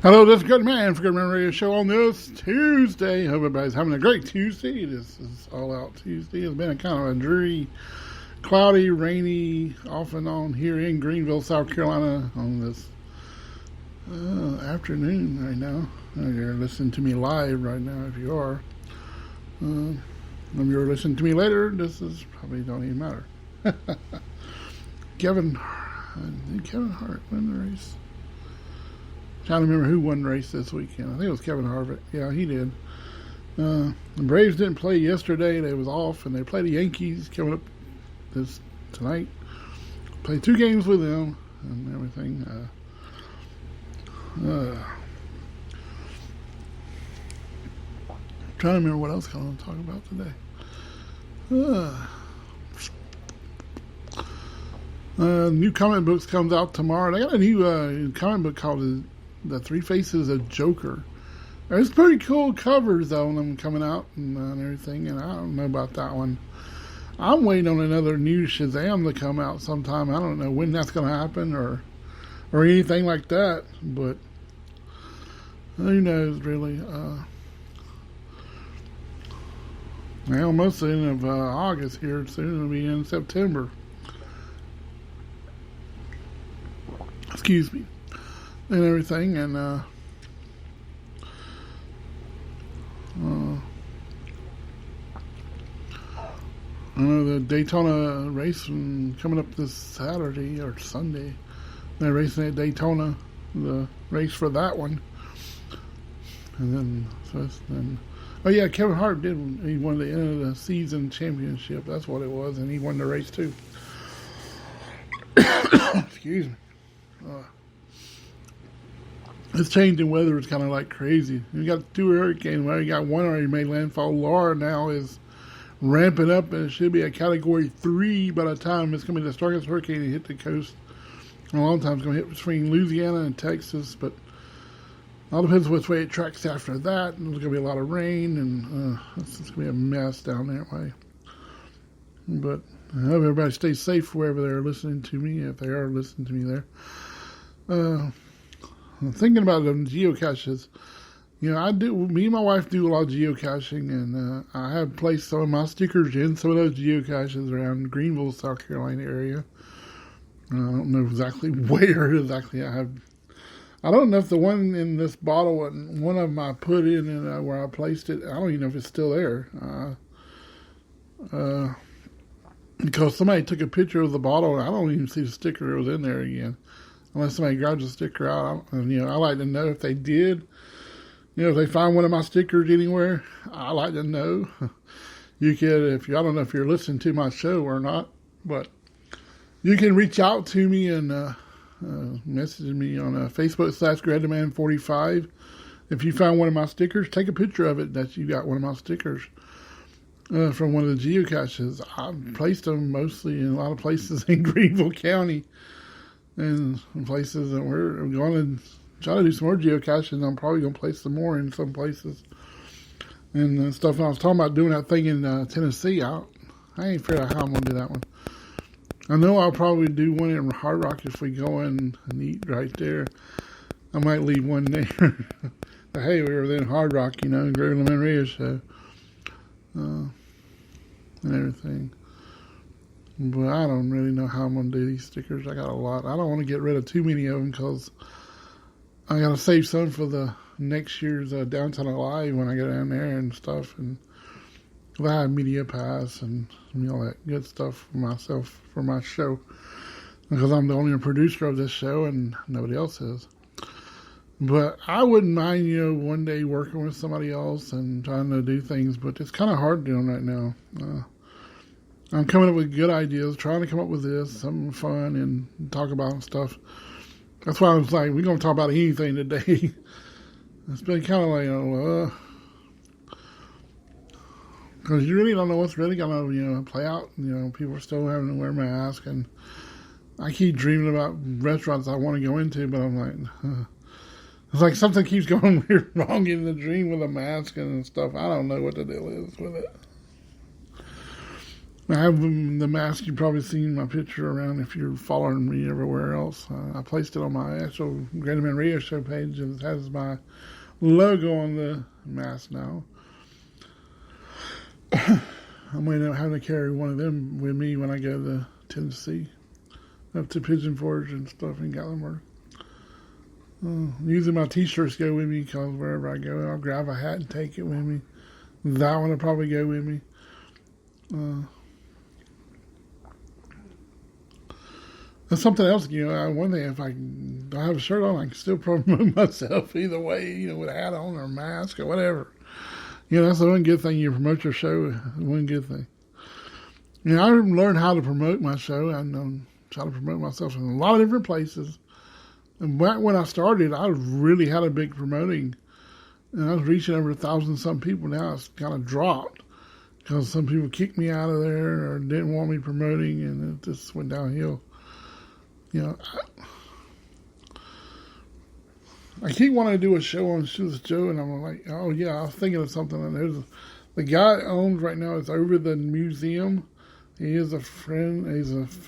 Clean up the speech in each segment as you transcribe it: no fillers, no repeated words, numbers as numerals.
Hello, this is Good Man for Good Man Radio Show on this Tuesday. Hope everybody's having a great Tuesday. This is All Out Tuesday. It's been a kind of a dreary, cloudy, rainy, off and on here in Greenville, South Carolina on this afternoon right now. You're listening to me live right now if you are. If you're listening to me later, this is probably don't even matter. Kevin Hart won the race. Trying to remember who won the race this weekend. I think it was Kevin Harvick. Yeah, he did. The Braves didn't play yesterday. They was off, and they play the Yankees coming up tonight. Play 2 games with them and everything. Trying to remember what else I want to talk about today. New comic books comes out tomorrow. They got a new comic book called The Three Faces of Joker. There's pretty cool covers on them coming out and everything, and I don't know about that one. I'm waiting on another new Shazam to come out sometime. I don't know when that's going to happen or anything like that, but who knows really. Almost the end of August here. Soon it'll be in September. Excuse me. And everything, and I know the Daytona race coming up this Saturday or Sunday. They're racing at Daytona, the race for that one, and then oh yeah, Kevin Hart he won the end of the season championship. That's what it was, and he won the race too. Excuse me. This changing weather is kind of like crazy. You got 2 hurricanes. Well, you got one already made landfall. Laura now is ramping up, and it should be a Category 3 by the time it's going to be the strongest hurricane to hit the coast. A long time it's going to hit between Louisiana and Texas, but it all depends which way it tracks after that. And there's going to be a lot of rain, and it's going to be a mess down that way. But I hope everybody stays safe wherever they're listening to me, if they are listening to me there. Thinking about them geocaches, me and my wife do a lot of geocaching, and I have placed some of my stickers in some of those geocaches around Greenville, South Carolina area. I don't know exactly where exactly I have. I don't know if the one in this bottle and one of them I put in and where I placed it, I don't even know if it's still there. Because somebody took a picture of the bottle, and I don't even see the sticker that was in there again. Unless somebody grabs a sticker out, I like to know if they did. If they find one of my stickers anywhere, I like to know. You could, I don't know if you're listening to my show or not, but you can reach out to me and message me on Facebook /GradDemand45. If you find one of my stickers, take a picture of it that you got one of my stickers from one of the geocaches. I've placed them mostly in a lot of places in Greenville County. And places that we're going to try to do some more geocaching. I'm probably going to place some more in some places. And stuff. I was talking about doing that thing in Tennessee. I ain't figured out how I'm going to do that one. I know I'll probably do one in Hard Rock if we go in and eat right there. I might leave one there. But hey, we were in Hard Rock, Greg Lemon Radio Show. And everything. But I don't really know how I'm going to do these stickers. I got a lot. I don't want to get rid of too many of them because I got to save some for the next year's Downtown Alive when I go down there and stuff. And I have media pass and all that good stuff for myself, for my show. Because I'm the only producer of this show and nobody else is. But I wouldn't mind, one day working with somebody else and trying to do things. But it's kind of hard doing right now. I'm coming up with good ideas, trying to come up with something fun and talk about stuff. That's why I was like, we're going to talk about anything today. It's been kind of like, because you really don't know what's really gonna, play out. People are still having to wear masks, and I keep dreaming about restaurants I want to go into, but I'm like, it's like something keeps going weird wrong in the dream with a mask and stuff. I don't know what the deal is with it. I have the mask. You've probably seen my picture around if you're following me everywhere else. I placed it on my actual Greater Man Radio Show page, and it has my logo on the mask now. I'm going to have to carry one of them with me when I go to Tennessee, up to Pigeon Forge and stuff in Gatlinburg. Using my t-shirts go with me, because wherever I go, I'll grab a hat and take it with me. That one will probably go with me. That's something else, one thing, if I don't have a shirt on, I can still promote myself either way, with a hat on or a mask or whatever. That's the one good thing. You promote your show, one good thing. I learned how to promote my show. I try to promote myself in a lot of different places. And back when I started, I really had a big promoting. And I was reaching over 1,000-some people. Now it's kind of dropped because some people kicked me out of there or didn't want me promoting, and it just went downhill. I keep wanting to do a show on Shoeless Joe, and I'm like, oh yeah, I was thinking of something. And there's the guy I owns right now is over the museum. He is a friend.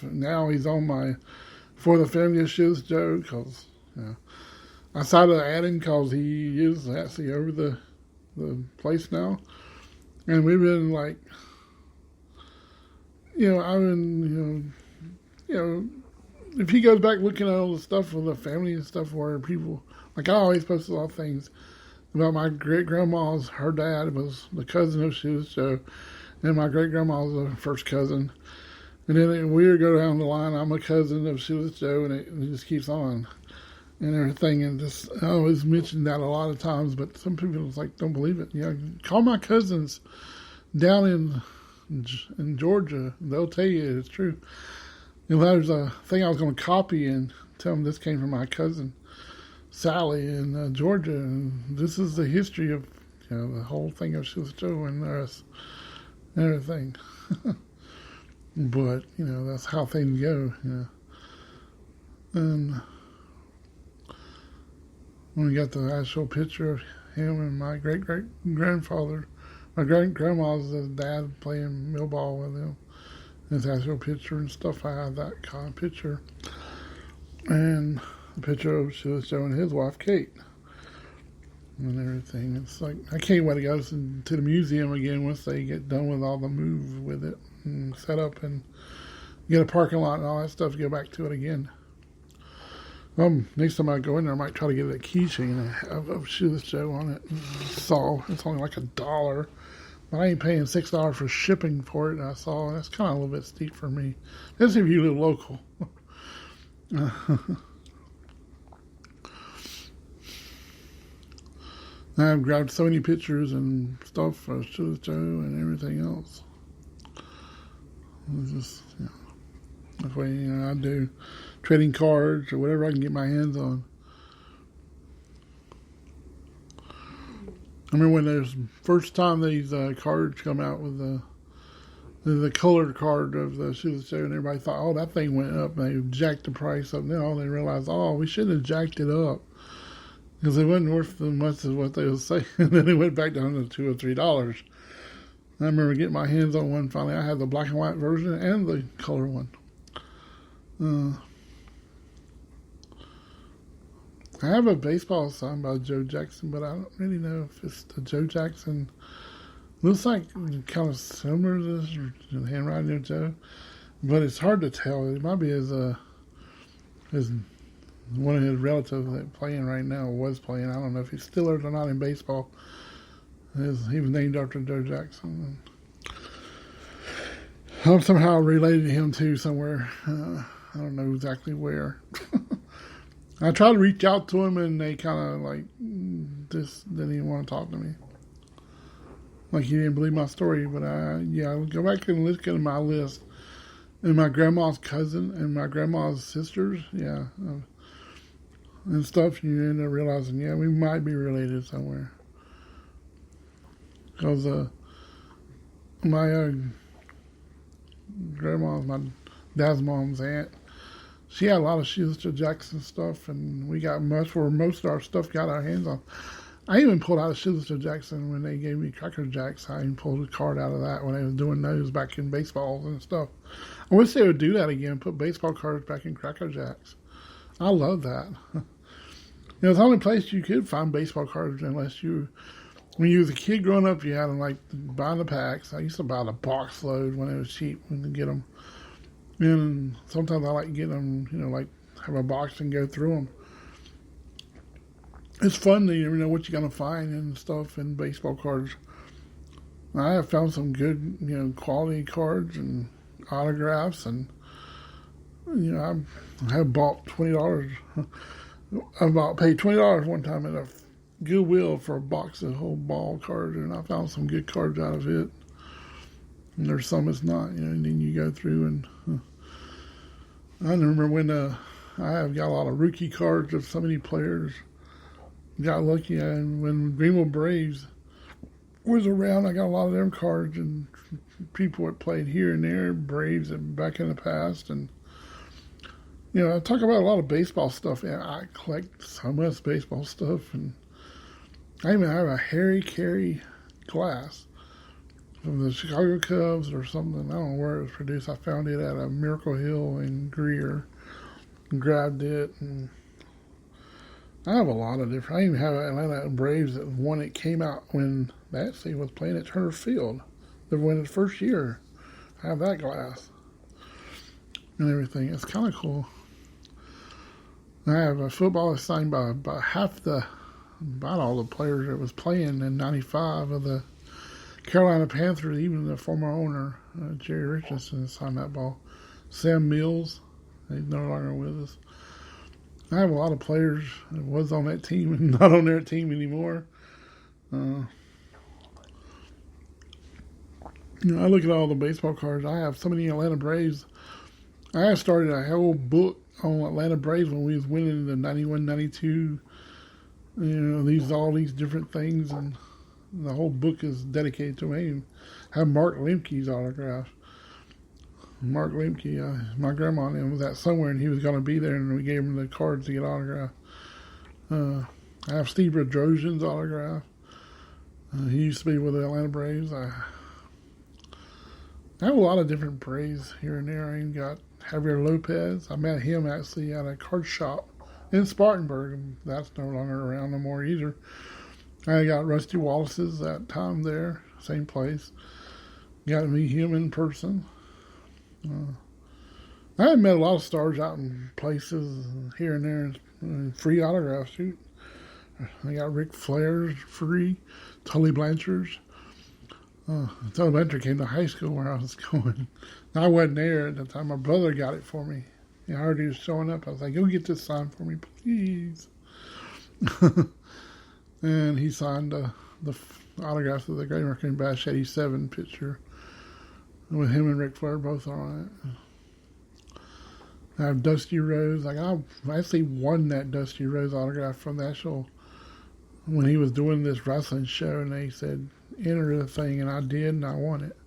Now he's on my For the Family of Shoeless Joe, because I decided to add him because he is actually over the place now, and we've been like, I've been if he goes back looking at all the stuff with the family and stuff where people, like I always post a lot of things about my great-grandma's, her dad was the cousin of Shoeless Joe, and my great-grandma was the first cousin. And then we go down the line, I'm a cousin of Shoeless Joe, and it just keeps on and everything. And just, I always mention that a lot of times, but some people don't believe it. Call my cousins down in Georgia. They'll tell you it's true. There's a thing I was going to copy and tell them this came from my cousin Sally in Georgia, and this is the history of the whole thing of Shoeless Joe and us and everything. But that's how things go. And when we got the actual picture of him and my great-great-grandfather, my great-grandma's dad playing millball with him. His actual picture and stuff. I have that kind of picture. And the picture of Shoeless Joe and his wife, Kate. And everything. It's like, I can't wait to go to the museum again once they get done with all the move with it and set up and get a parking lot and all that stuff to go back to it again. Next time I go in there, I might try to get a keychain of Shoeless Joe on it. It's only like $1. But I ain't paying $6 for shipping for it. I saw that's kind of a little bit steep for me. Especially if you live local. I've grabbed so many pictures and stuff of Shoeless Joe and everything else. It's just, that's why I do trading cards or whatever I can get my hands on. I remember when the first time these cards come out with the colored card of the Shoeless Joe, and everybody thought, oh, that thing went up, and they jacked the price up. Now they realized, oh, we shouldn't have jacked it up because it wasn't worth as much as what they were saying. And then it went back down to $2 or $3. I remember getting my hands on one finally. I had the black and white version and the color one. I have a baseball signed by Joe Jackson, but I don't really know if it's the Joe Jackson. Looks like kind of similar to this, or the handwriting of Joe, but it's hard to tell. It might be his one of his relatives that playing right now was playing. I don't know if he still is or not in baseball. He was named after Joe Jackson. I'm somehow related to him too somewhere. I don't know exactly where. I tried to reach out to him, and they kind of just didn't even want to talk to me. Like he didn't believe my story, but I'll go back and look at my list. And my grandma's cousin and my grandma's sisters, and stuff, you end up realizing, we might be related somewhere. Because my grandma, my dad's mom's aunt, she had a lot of Sheila Jackson stuff, and we got much where most of our stuff got our hands on. I even pulled out a Sheila Jackson when they gave me Cracker Jacks. I even pulled a card out of that when they was doing those back in baseballs and stuff. I wish they would do that again, put baseball cards back in Cracker Jacks. I love that. It's the only place you could find baseball cards unless when you was a kid growing up, you had them like buying the packs. I used to buy the box load when it was cheap when to get them. And sometimes I like getting them, like have a box and go through them. It's fun to never know what you're going to find and stuff in baseball cards. I have found some good, quality cards and autographs, and I have bought $20. I paid $20 one time at a Goodwill for a box of whole ball cards, and I found some good cards out of it. And there's some it's not, and then you go through and I remember when I have got a lot of rookie cards of so many players. Got lucky, and when Greenville Braves was around, I got a lot of them cards and people that played here and there, Braves and back in the past, and I talk about a lot of baseball stuff. And I collect so much baseball stuff, and I even have a Harry Carey glass from the Chicago Cubs or something. I don't know where it was produced. I found it at a Miracle Hill in Greer and grabbed it, and I have a lot of different. I even have an Atlanta Braves that one that came out when Batsy was playing at Turner Field. They won his first year. I have that glass and everything. It's kind of cool. I have a football that's signed by about about all the players that was playing in '95 of the Carolina Panthers. Even the former owner, Jerry Richardson, signed that ball. Sam Mills, he's no longer with us. I have a lot of players that was on that team and not on their team anymore. I look at all the baseball cards. I have so many Atlanta Braves. I have started a whole book on Atlanta Braves when we was winning the 91, 92. All these different things, and the whole book is dedicated to me. I have Mark Lemke's autograph. Mark Lemke, my grandma and him was at somewhere, and he was going to be there, and we gave him the cards to get autographed. I have Steve Bedrosian's autograph. He used to be with the Atlanta Braves. I have a lot of different Braves here and there. I even got Javier Lopez. I met him actually at a card shop in Spartanburg. That's no longer around no more either. I got Rusty Wallace's that time there, same place. Got to meet him in person. I have met a lot of stars out in places here and there, and free autograph shoot. I got Ric Flair's free, Tully Blanchard's. Tully Blanchard came to high school where I was going. I wasn't there at the time. My brother got it for me. I heard he was showing up. I was like, go get this signed for me, please. And he signed the autographs of the Great American Bash 87 picture with him and Ric Flair both on it. I have Dusty Rose. I actually won that Dusty Rose autograph from the actual, when he was doing this wrestling show, and they said, enter the thing, and I did, and I won it.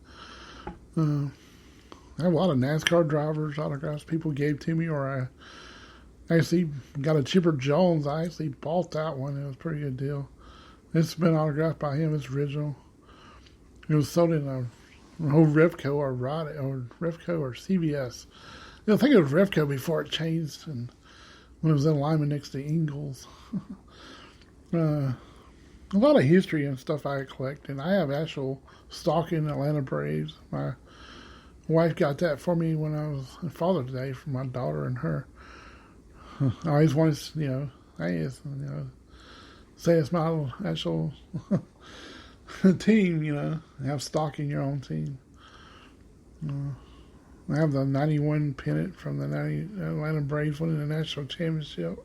I have a lot of NASCAR drivers' autographs people gave to me, or I actually got a Chipper Jones. I actually bought that one. It was a pretty good deal. It's been autographed by him. It's original. It was sold in a old Revco or Revco or CBS. I think it was Revco before it changed, and when it was in Lyman next to Ingalls. A lot of history and stuff I collect, and I have actual stock in Atlanta Braves. My wife got that for me when I was on Father's Day for my daughter and her. I always wanted to, say it's my actual team, have stock in your own team. I have the 91 pennant from the Atlanta Braves winning the national championship.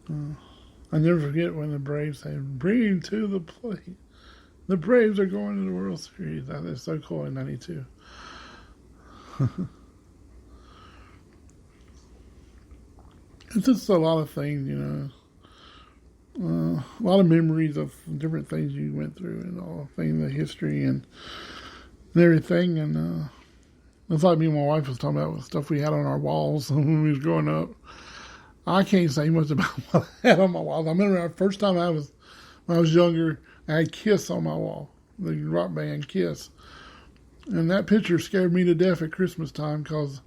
I never forget when the Braves say, bring him to the plate. The Braves are going to the World Series. That is so cool in 92. It's just a lot of things, a lot of memories of different things you went through and all things, the history. And and everything. And it's like me and my wife was talking about stuff we had on our walls when we was growing up. I can't say much about what I had on my walls. I remember the first time when I was younger, I had Kiss on my wall, the rock band Kiss. And that picture scared me to death at Christmas time because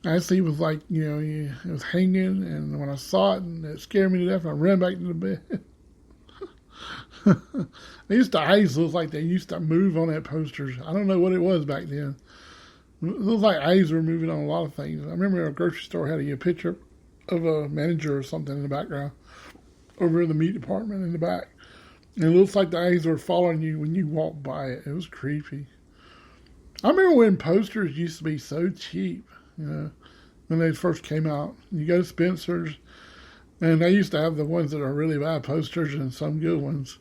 actually it was like, it was hanging, and when I saw it, and it scared me to death, and I ran back to the bed. Eyes looked like they used to move on that posters. I don't know what it was back then. It looked like eyes were moving on a lot of things. I remember a grocery store had a picture of a manager or something in the background over in the meat department in the back. And it looks like the eyes were following you when you walked by it. It was creepy. I remember when posters used to be so cheap, when they first came out. You go to Spencer's, and they used to have the ones that are really bad posters and some good ones.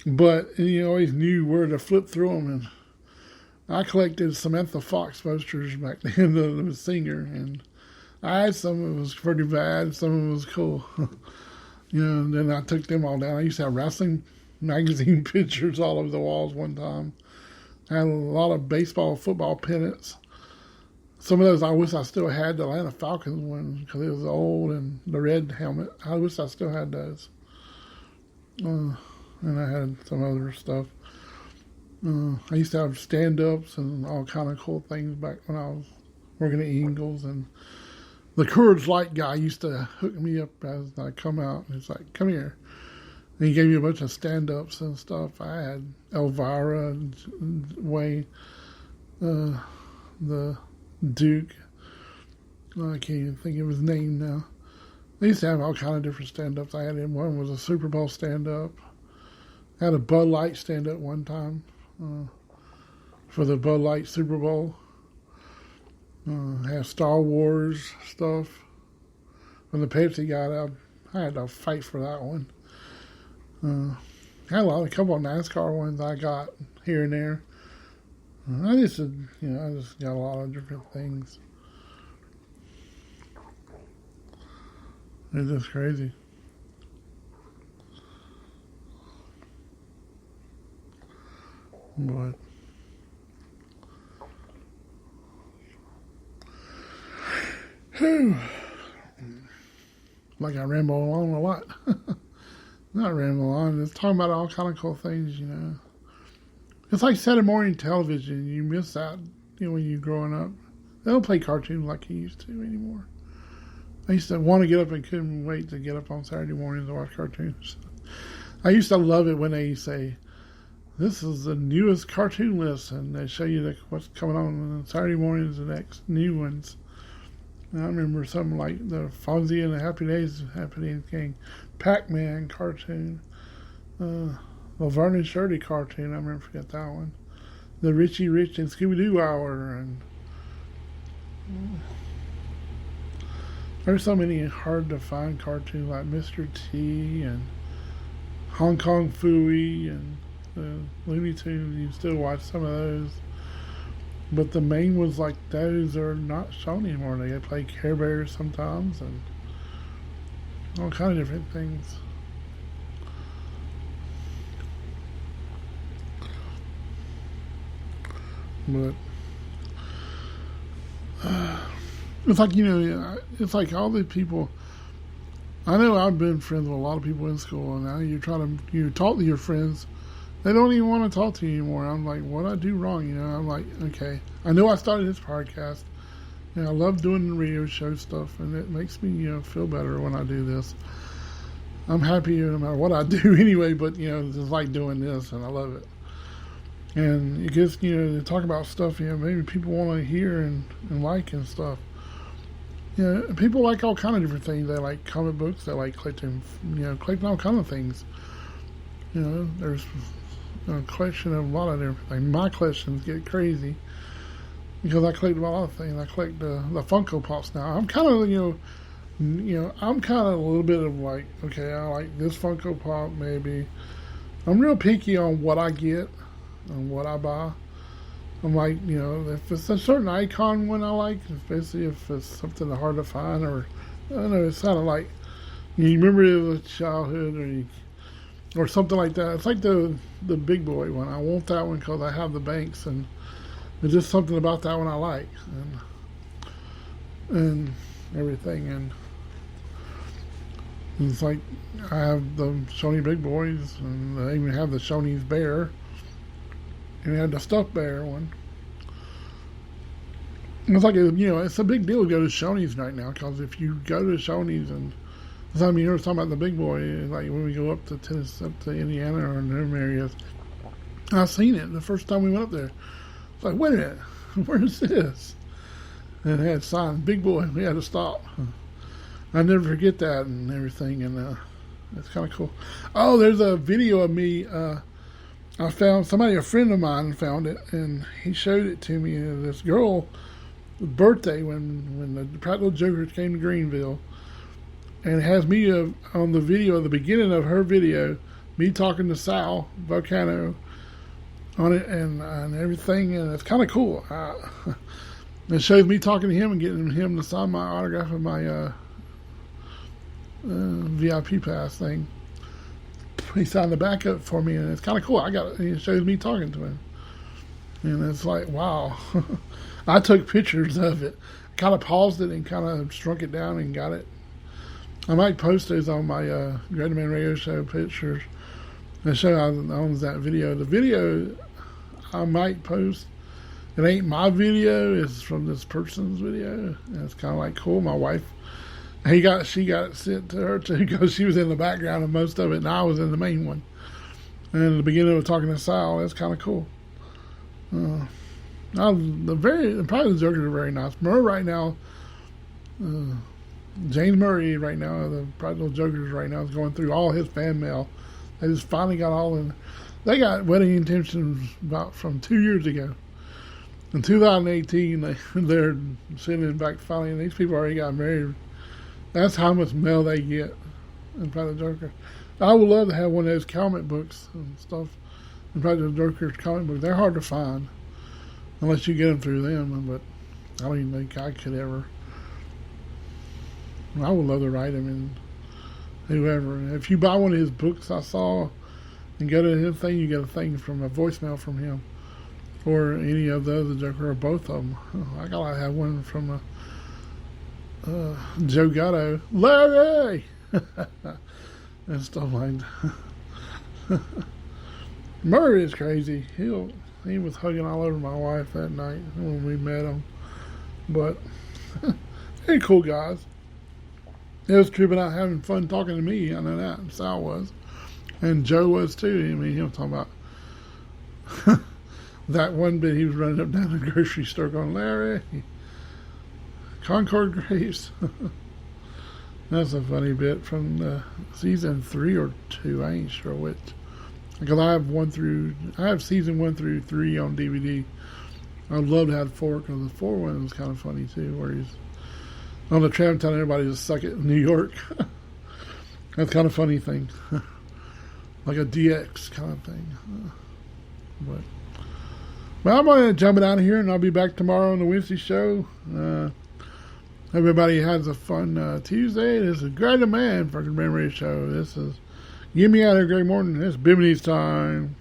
But you always knew where to flip through them. And I collected Samantha Fox posters back then, the singer. And I had some of it was pretty bad, some of it was cool. And then I took them all down. I used to have wrestling magazine pictures all over the walls one time. I had a lot of baseball, football pennants. Some of those I wish I still had, the Atlanta Falcons one, because it was old, and the red helmet. I wish I still had those. And I had some other stuff. I used to have stand-ups and all kind of cool things back when I was working at Ingles. And the Coors Light guy used to hook me up as I come out. And he's like, come here. And he gave me a bunch of stand-ups and stuff. I had Elvira and Wayne, the Duke. I can't even think of his name now. They used to have all kind of different stand-ups. I had him. One was a Super Bowl stand-up. I had a Bud Light stand-up one time for the Bud Light Super Bowl. I had Star Wars stuff. When the Pepsi got out, I had to fight for that one. I had a couple of NASCAR ones I got here and there. I just got a lot of different things. It's just crazy. But like I ramble on a lot. Not ramble on, just talking about all kind of cool things, It's like Saturday morning television. You miss out, when you're growing up. They don't play cartoons like you used to anymore. I used to want to get up and couldn't wait to get up on Saturday mornings to watch cartoons. I used to love it when they say, this is the newest cartoon list, and they show you what's coming on Saturday mornings, the next new ones. And I remember something like the Fonzie and the Happy Days Gang, Pac-Man cartoon, Laverne and Shirley cartoon. I remember, forget that one. The Richie Rich and Scooby-Doo Hour, and there's so many hard to find cartoons like Mr. T and Hong Kong Phooey and Looney Tunes. You still watch some of those. But the main ones like those are not shown anymore. They play Care Bears sometimes and all kind of different things. But it's like, it's like all the people. I know I've been friends with a lot of people in school, and now you talk to your friends. They don't even want to talk to you anymore. I'm like, what I do wrong? I'm like, okay. I know I started this podcast, and I love doing the radio show stuff, and it makes me, feel better when I do this. I'm happy no matter what I do anyway, but, just like doing this, and I love it. And it gets, to talk about stuff, maybe people want to hear and like and stuff. People like all kind of different things. They like comic books. They like collecting all kind of things. There's a collection of a lot of different things. My collections get crazy because I collect a lot of things. I collect the Funko Pops now. I'm kind of, I'm kind of a little bit of like, okay, I like this Funko Pop maybe. I'm real picky on what I get and what I buy. I'm like, if it's a certain icon one I like, especially if it's something hard to find, or I don't know, it's kind of like, you remember it was childhood, or or something like that. It's like the big boy one. I want that one because I have the Banks, and there's just something about that one I like, and everything. And it's like I have the Sony Big Boys, and I even have the Shoney's Bear, and I had the stuffed bear one. And it's like it's a big deal to go to Shoney's right now, because if you go to Shoney's, and sometimes you hear talking about the big boy, like when we go up to Tennessee, up to Indiana or in them areas, I seen it the first time we went up there. It's like, wait a minute, where is this? And it had signed big boy. We had to stop. I never forget that and everything, and it's kind of cool. Oh, there's a video of me. I found somebody, a friend of mine, found it, and he showed it to me. And this girl, birthday when the Practical Jokers came to Greenville, and it has me on the video, the beginning of her video, me talking to Sal Volcano on it, and everything, and it's kind of cool. It shows me talking to him and getting him to sign my autograph of my VIP pass thing. He signed the back up for me, and it's kind of cool. It shows me talking to him, and it's like, wow. I took pictures of it, kind of paused it and kind of shrunk it down and got it. I might post those on my Great Man Radio Show pictures and show how on that video. The video I might post, it ain't my video, it's from this person's video, and it's kind of like cool. My wife, she got it sent to her too, because she was in the background of most of it, and I was in the main one. And in the beginning of talking to Sal, that's kind of cool. Probably the Jokers are very nice. Murray right now, James Murray right now, the Practical Jokers right now, is going through all his fan mail. They just finally got all in. They got wedding intentions about from 2 years ago. In 2018, they're sending back finally, and these people already got married. That's how much mail they get in Practical Jokers. I would love to have one of those comic books and stuff. In Practical Jokers comic books, they're hard to find unless you get them through them. But I don't even think I could ever. I would love to write them, and whoever. If you buy one of his books, I saw, and go to his thing, you get a thing from a voicemail from him, or any of the other Joker, or both of them. I gotta have one from Joe Gatto, Larry, and stuff like that. Murray is crazy. He was hugging all over my wife that night when we met him. But they're cool guys. It was tripping out, having fun talking to me. I know that. Sal was. And Joe was too. I mean, he was talking about that one bit he was running up down the grocery store going, Larry, Concord Grace. That's a funny bit from season 3 or 2. I ain't sure which. Because I have season 1 through 3 on DVD. I'd love to have 4, because the 4 one was kind of funny too, where he's on the tram telling everybody to suck it in New York. That's kind of funny thing. Like a DX kind of thing. Well, I'm going to jump it out of here, and I'll be back tomorrow on the Wednesday show. Everybody has a fun Tuesday. This is Great Man for the Memory Show. This is Get Me Out of Here, Great Morning. It's Bimini's time.